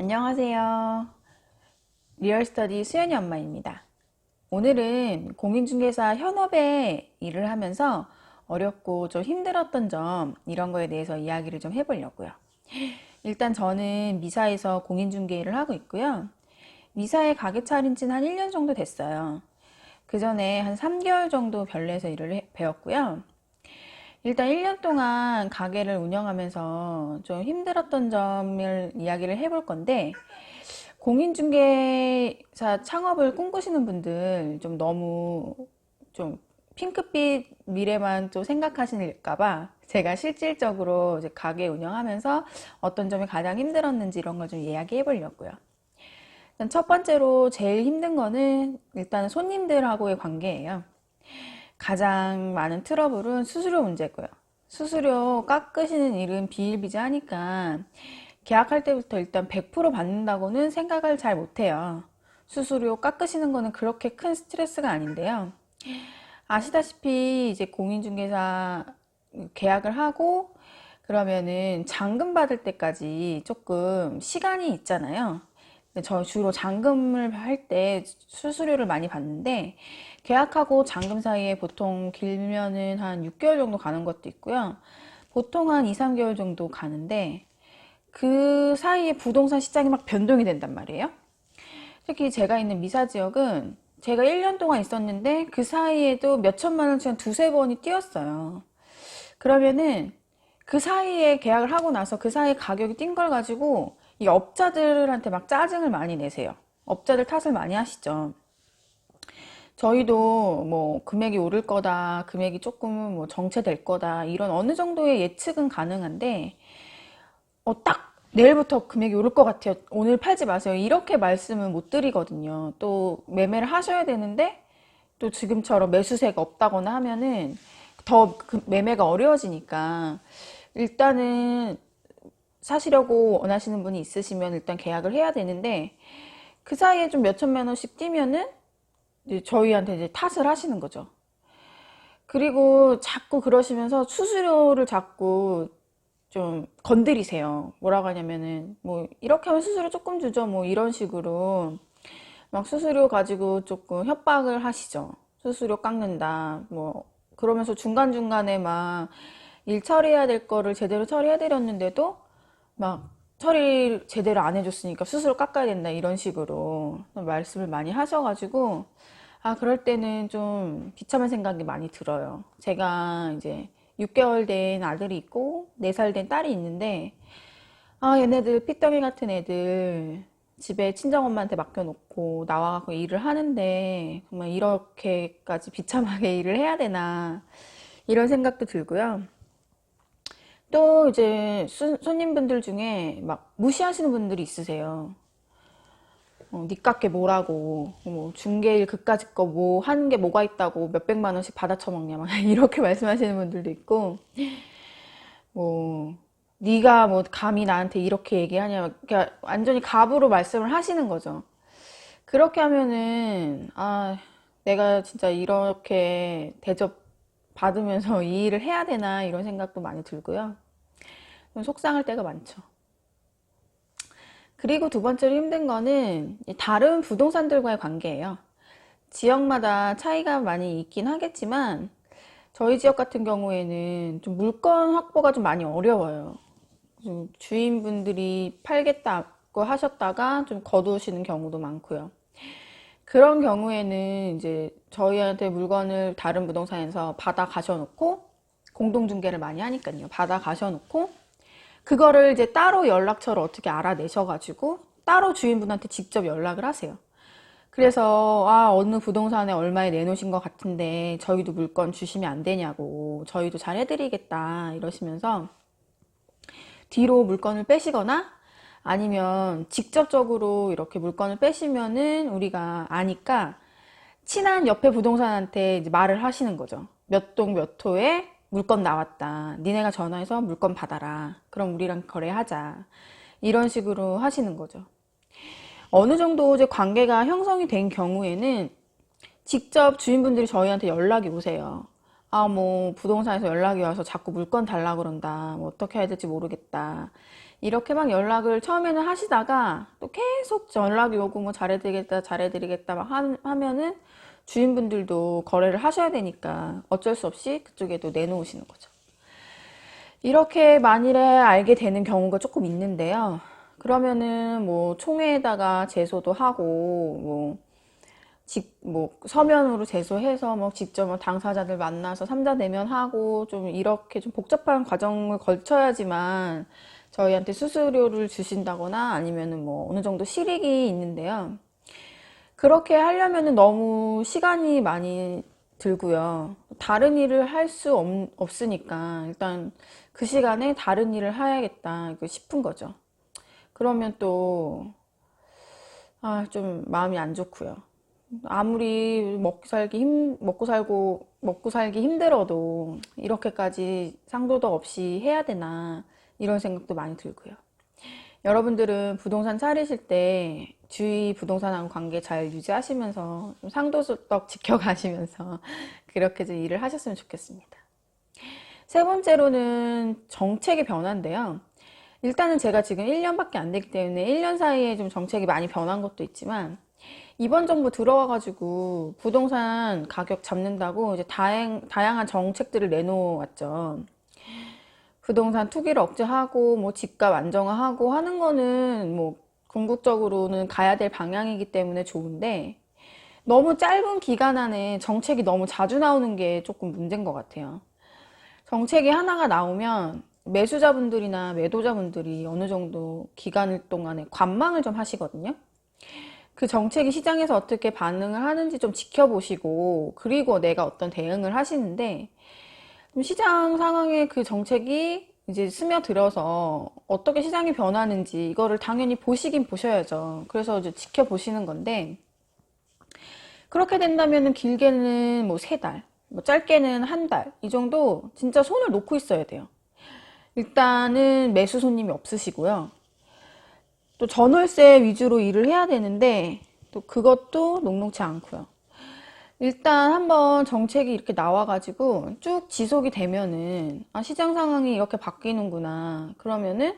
안녕하세요. 리얼스터디 수연이 엄마입니다. 오늘은 공인중개사 현업에 일을 하면서 어렵고 좀 힘들었던 점 이런 거에 대해서 이야기를 좀 해보려고요. 일단 저는 미사에서 공인중개 일을 하고 있고요. 미사에 가게 차린 지는 한 1년 정도 됐어요. 그 전에 한 3개월 정도 별내에서 일을 배웠고요. 일단 1년 동안 가게를 운영하면서 좀 힘들었던 점을 이야기를 해볼 건데, 공인중개사 창업을 꿈꾸시는 분들 좀 너무 좀 핑크빛 미래만 좀 생각하실까봐 제가 실질적으로 이제 가게 운영하면서 어떤 점이 가장 힘들었는지 이런 걸 좀 이야기해 보려고요. 일단 첫 번째로 제일 힘든 거는 일단 손님들하고의 관계예요. 가장 많은 트러블은 수수료 문제고요. 수수료 깎으시는 일은 비일비재하니까 계약할 때부터 일단 100% 받는다고는 생각을 잘 못해요. 수수료 깎으시는 거는 그렇게 큰 스트레스가 아닌데요. 아시다시피 이제 공인중개사 계약을 하고 그러면은 잔금 받을 때까지 조금 시간이 있잖아요. 저 주로 잔금을 할 때 수수료를 많이 받는데 계약하고 잔금 사이에 보통 길면은 한 6개월 정도 가는 것도 있고요. 보통 한 2, 3개월 정도 가는데 그 사이에 부동산 시장이 막 변동이 된단 말이에요. 특히 제가 있는 미사 지역은 제가 1년 동안 있었는데 그 사이에도 몇 천만 원씩 한 두세 번이 뛰었어요. 그러면은 그 사이에 계약을 하고 나서 그 사이에 가격이 뛴 걸 가지고 이 업자들한테 막 짜증을 많이 내세요. 업자들 탓을 많이 하시죠. 저희도 뭐 금액이 오를 거다, 금액이 조금은 뭐 정체될 거다, 이런 어느 정도의 예측은 가능한데, 딱 내일부터 금액이 오를 것 같아요. 오늘 팔지 마세요. 이렇게 말씀은 못 드리거든요. 또 매매를 하셔야 되는데, 또 지금처럼 매수세가 없다거나 하면은 더 그 매매가 어려워지니까, 일단은 사시려고 원하시는 분이 있으시면 일단 계약을 해야 되는데, 그 사이에 좀 몇천만 원씩 뛰면은 이제 저희한테 이제 탓을 하시는 거죠. 그리고 자꾸 그러시면서 수수료를 자꾸 좀 건드리세요. 뭐라고 하냐면은 뭐 이렇게 하면 수수료 조금 주죠. 뭐 이런 식으로 막 수수료 가지고 조금 협박을 하시죠. 수수료 깎는다. 뭐 그러면서 중간중간에 막 일 처리해야 될 거를 제대로 처리해드렸는데도 막 처리 제대로 안 해줬으니까 수수료 깎아야 된다 이런 식으로 말씀을 많이 하셔가지고 그럴 때는 좀 비참한 생각이 많이 들어요. 제가 이제 6개월 된 아들이 있고 4살 된 딸이 있는데 얘네들 핏덩이 같은 애들 집에 친정엄마한테 맡겨놓고 나와갖고 일을 하는데 정말 이렇게까지 비참하게 일을 해야 되나 이런 생각도 들고요. 또 이제 손님분들 중에 막 무시하시는 분들이 있으세요. 니깎게 뭐라고, 뭐, 중개일 그까짓 거 뭐, 하는 게 뭐가 있다고 몇백만 원씩 받아 처먹냐, 막, 이렇게 말씀하시는 분들도 있고, 뭐, 네가 뭐, 감히 나한테 이렇게 얘기하냐, 그러니까 완전히 갑으로 말씀을 하시는 거죠. 그렇게 하면은, 내가 진짜 이렇게 대접 받으면서 이 일을 해야 되나, 이런 생각도 많이 들고요. 좀 속상할 때가 많죠. 그리고 두 번째로 힘든 거는 다른 부동산들과의 관계예요. 지역마다 차이가 많이 있긴 하겠지만 저희 지역 같은 경우에는 좀 물건 확보가 좀 많이 어려워요. 좀 주인분들이 팔겠다고 하셨다가 좀 거두시는 경우도 많고요. 그런 경우에는 이제 저희한테 물건을 다른 부동산에서 받아 가셔놓고 공동중개를 많이 하니까요. 받아 가셔놓고 그거를 이제 따로 연락처를 어떻게 알아내셔가지고 따로 주인분한테 직접 연락을 하세요. 그래서 어느 부동산에 얼마에 내놓으신 것 같은데 저희도 물건 주시면 안 되냐고 저희도 잘 해드리겠다 이러시면서 뒤로 물건을 빼시거나 아니면 직접적으로 이렇게 물건을 빼시면은 우리가 아니까 친한 옆에 부동산한테 이제 말을 하시는 거죠. 몇 동 몇 호에 물건 나왔다. 니네가 전화해서 물건 받아라. 그럼 우리랑 거래하자. 이런 식으로 하시는 거죠. 어느 정도 이제 관계가 형성이 된 경우에는 직접 주인분들이 저희한테 연락이 오세요. 뭐 부동산에서 연락이 와서 자꾸 물건 달라 그런다. 뭐 어떻게 해야 될지 모르겠다. 이렇게 막 연락을 처음에는 하시다가 또 계속 연락이 오고 뭐 잘해드리겠다 잘해드리겠다 막 하면은 주인분들도 거래를 하셔야 되니까 어쩔 수 없이 그쪽에도 내놓으시는 거죠. 이렇게 만일에 알게 되는 경우가 조금 있는데요. 그러면은 뭐 총회에다가 제소도 하고 뭐 서면으로 제소해서 뭐 직접 뭐 당사자들 만나서 삼자 대면하고 좀 이렇게 좀 복잡한 과정을 거쳐야지만 저희한테 수수료를 주신다거나 아니면은 뭐 어느 정도 실익이 있는데요. 그렇게 하려면은 너무 시간이 많이 들고요. 다른 일을 할 수 없으니까 일단 그 시간에 다른 일을 해야겠다 싶은 거죠. 그러면 또, 좀 마음이 안 좋고요. 아무리 먹고 살기 힘들어도 이렇게까지 상도덕 없이 해야 되나, 이런 생각도 많이 들고요. 여러분들은 부동산 차리실 때 주위 부동산하고 관계 잘 유지하시면서 좀 상도덕 지켜가시면서 그렇게 좀 일을 하셨으면 좋겠습니다. 세 번째로는 정책의 변화인데요. 일단은 제가 지금 1년밖에 안 되기 때문에 1년 사이에 좀 정책이 많이 변한 것도 있지만 이번 정부 들어와가지고 부동산 가격 잡는다고 이제 다양한 정책들을 내놓았죠. 부동산 투기를 억제하고 뭐 집값 안정화하고 하는 거는 뭐 궁극적으로는 가야 될 방향이기 때문에 좋은데 너무 짧은 기간 안에 정책이 너무 자주 나오는 게 조금 문제인 것 같아요. 정책이 하나가 나오면 매수자분들이나 매도자분들이 어느 정도 기간 동안에 관망을 좀 하시거든요. 그 정책이 시장에서 어떻게 반응을 하는지 좀 지켜보시고 그리고 내가 어떤 대응을 하시는데 시장 상황에 그 정책이 이제 스며들어서 어떻게 시장이 변하는지 이거를 당연히 보시긴 보셔야죠. 그래서 이제 지켜보시는 건데 그렇게 된다면 길게는 뭐 3달, 뭐 짧게는 1달 이 정도 진짜 손을 놓고 있어야 돼요. 일단은 매수 손님이 없으시고요. 또 전월세 위주로 일을 해야 되는데 또 그것도 녹록치 않고요. 일단 한번 정책이 이렇게 나와가지고 쭉 지속이 되면은 시장 상황이 이렇게 바뀌는구나. 그러면은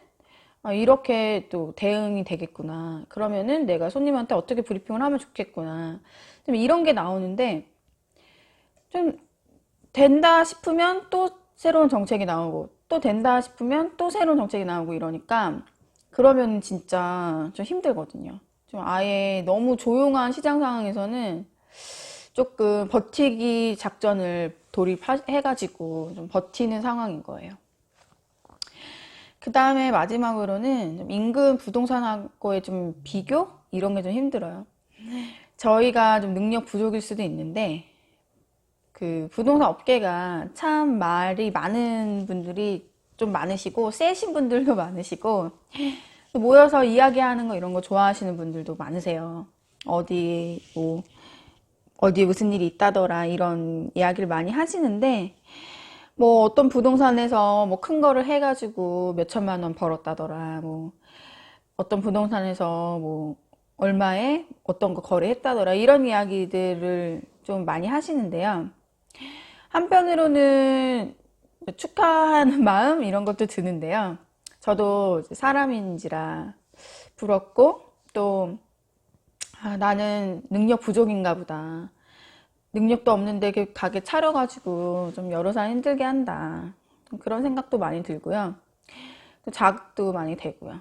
이렇게 또 대응이 되겠구나. 그러면은 내가 손님한테 어떻게 브리핑을 하면 좋겠구나. 좀 이런 게 나오는데 좀 된다 싶으면 또 새로운 정책이 나오고 또 된다 싶으면 또 새로운 정책이 나오고 이러니까 그러면 진짜 좀 힘들거든요. 좀 아예 너무 조용한 시장 상황에서는 조금 버티기 작전을 돌입해가지고 좀 버티는 상황인 거예요. 그 다음에 마지막으로는 좀 임금 부동산하고의 좀 비교? 이런 게 좀 힘들어요. 저희가 좀 능력 부족일 수도 있는데 그 부동산 업계가 참 말이 많은 분들이 좀 많으시고 세신 분들도 많으시고 모여서 이야기하는 거 이런 거 좋아하시는 분들도 많으세요. 어디 무슨 일이 있다더라 이런 이야기를 많이 하시는데 뭐 어떤 부동산에서 뭐 큰 거를 해가지고 몇 천만 원 벌었다더라 뭐 어떤 부동산에서 뭐 얼마에 어떤 거 거래했다더라 이런 이야기들을 좀 많이 하시는데요. 한편으로는 축하하는 마음 이런 것도 드는데요. 저도 사람인지라 부럽고 또 나는 능력 부족인가 보다. 능력도 없는데 가게 차려가지고 좀 여러 사람 힘들게 한다. 그런 생각도 많이 들고요. 또 자극도 많이 되고요.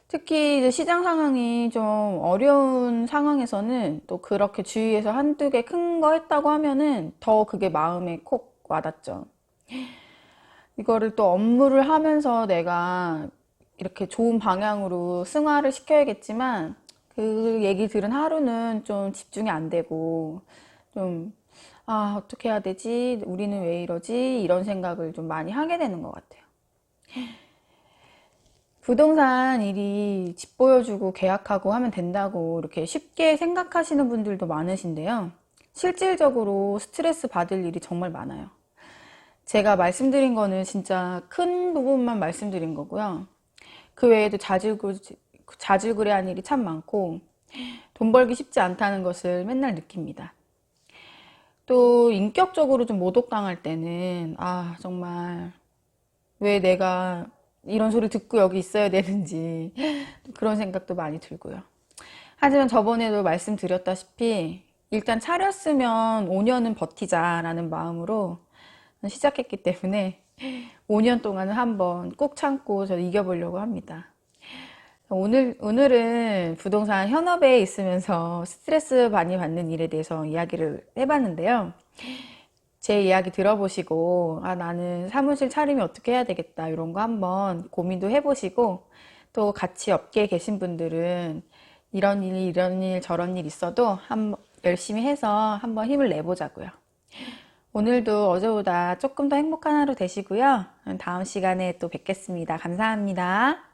특히 이제 시장 상황이 좀 어려운 상황에서는 또 그렇게 주위에서 한두 개 큰 거 했다고 하면은 더 그게 마음에 콕 와닿죠. 이거를 또 업무를 하면서 내가 이렇게 좋은 방향으로 승화를 시켜야겠지만 그 얘기 들은 하루는 좀 집중이 안 되고 좀 어떻게 해야 되지? 우리는 왜 이러지? 이런 생각을 좀 많이 하게 되는 것 같아요. 부동산 일이 집 보여주고 계약하고 하면 된다고 이렇게 쉽게 생각하시는 분들도 많으신데요. 실질적으로 스트레스 받을 일이 정말 많아요. 제가 말씀드린 거는 진짜 큰 부분만 말씀드린 거고요. 그 외에도 자질구레한 일이 참 많고 돈 벌기 쉽지 않다는 것을 맨날 느낍니다. 또 인격적으로 좀 모독당할 때는 정말 왜 내가 이런 소리 듣고 여기 있어야 되는지 그런 생각도 많이 들고요. 하지만 저번에도 말씀드렸다시피 일단 차렸으면 5년은 버티자라는 마음으로 시작했기 때문에 5년 동안은 한번 꾹 참고 저 이겨보려고 합니다. 오늘은 부동산 현업에 있으면서 스트레스 많이 받는 일에 대해서 이야기를 해봤는데요. 제 이야기 들어보시고, 아, 나는 사무실 차리면 어떻게 해야 되겠다, 이런 거 한번 고민도 해보시고, 또 같이 업계에 계신 분들은 이런 일, 저런 일 있어도 열심히 해서 한번 힘을 내보자고요. 오늘도 어제보다 조금 더 행복한 하루 되시고요. 다음 시간에 또 뵙겠습니다. 감사합니다.